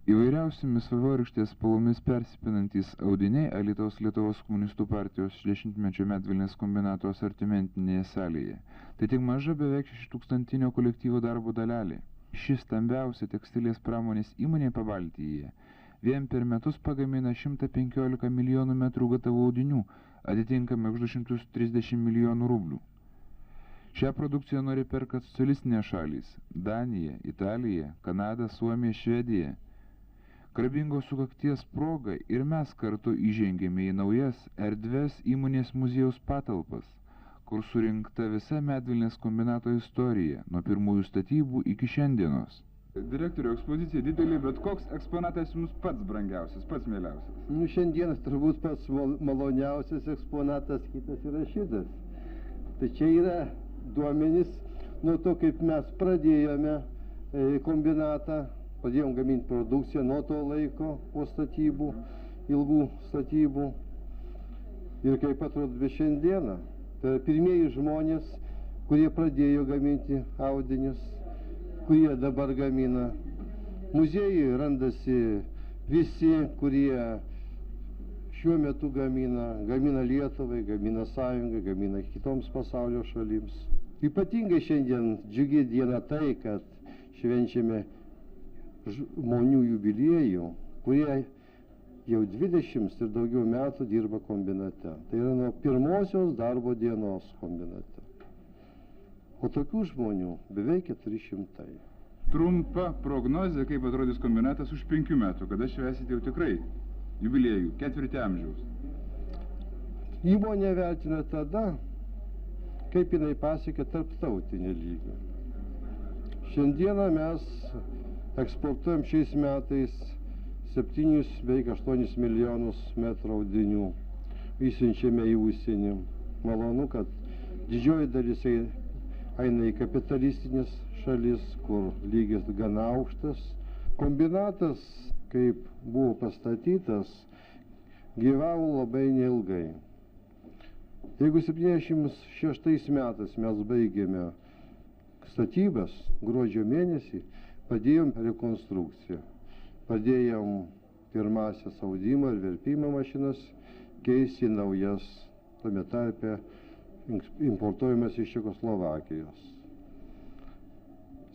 Įvairiausiamis vaivorykštės spalvomis persipinantys audiniai Alytaus Lietuvos komunistų partijos 60-mečio medvilnės kombinato asortimentinėje salėje. Tai tik maža beveik 6000 kolektyvo darbo dalelė. Ši stambiausia tekstilės pramonės įmonė Pabaltyje vien per metus pagamina 115 milijonų metrų gatavų audinių, atitinkamai už 230 milijonų rublių. Šią produkciją nori perka socialistinės šalys – Danija, Italija, Kanada, Suomija, Švedija. Krabingos sukakties proga ir mes kartu įžengėme į naujas erdves įmonės muziejaus patalpas, kur surinkta visa medvilnės kombinato istorija, nuo pirmųjų statybų iki šiandienos. Direktorių, ekspozicija didelė, bet koks eksponatas jums pats brangiausias, pats mieliausias? Šiandienas turbūt pats maloniausias eksponatas kitas yra šitas. Tai čia yra duomenys nuo to, kaip mes pradėjome kombinatą, pradėjom gaminti produkciją nuo to laiko po statybų, ilgų statybų. Ir kaip atrodo šiandieną, tai pirmieji žmonės, kurie pradėjo gaminti audinius, kurie dabar gamina. Muziejai randasi visi, kurie šiuo metu gamina Lietuvai, gamina Sąjungai, gamina kitoms pasaulio šalims. Ypatingai šiandien džiugi diena tai, kad švenčiame žmonių jubiliejų, kurie jau 20 ir daugiau metų dirba kombinate. Tai yra nuo pirmosios darbo dienos kombinate. O tokių žmonių beveik 400. Trumpa prognozė, kaip atrodys kombinatas už 5 metų, kada švęsite jau tikrai jubiliejų, 4 amžiaus. Įmonė vertina tada, kaip jinai pasiekė tarptautinį lygį. Šiandieną mes eksportuojam šiais metais 7, beveik 8 milijonus metrų audinių. Išsiunčiame į užsienį. Malonu, kad didžioji dalis eina į kapitalistinės šalis, kur lygis gana aukštas. Kombinatas, kaip buvo pastatytas, gyvavo labai neilgai. Jeigu 76 metais mes baigėme statybas, gruodžio mėnesį, padėjom rekonstrukciją. Padėjom pirmasias audimo ir verpimo mašinas keisti naujas, tame tarpe importuojamas iš Čekoslovakijos.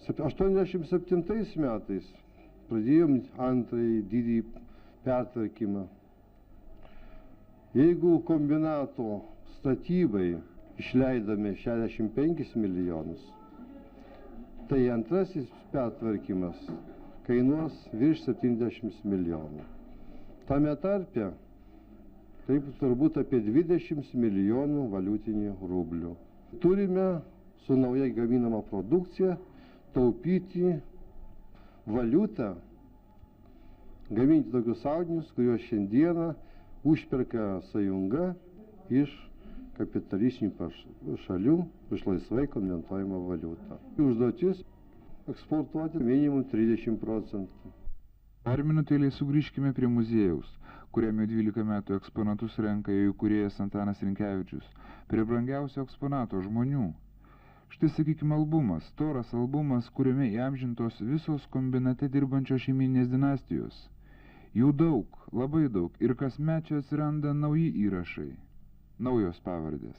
87 metais pradėjom antrąjį didį pertvarkymą. Jeigu kombinato statybai išleidome 65 milijonus, tai antrasis pertvarkymas kainuos virš 70 milijonų. Tame tarpe taip turbūt apie 20 milijonų valiutinių rublių. Turime su naujai gaminama produkcija taupyti valiutą, gaminti tokius audinius, kuriuos šiandieną užperka Sąjunga iš kapitalistinių šalių už laisvai konvertuojamą valiutą. Užduotis eksportuoti minimum 30%. Dar minutėlį sugrįžkime prie muziejaus, kuriame 12 metų eksponatus renka jo įkūrėjas Antanas Rinkevičius, prie brangiausio eksponato žmonių. Štai, sakykime, albumas, storas albumas, kuriame įamžintos visos kombinate dirbančios šeiminės dinastijos. Jų daug, labai daug, ir kasmet čia atsiranda nauji įrašai, naujos pavardės.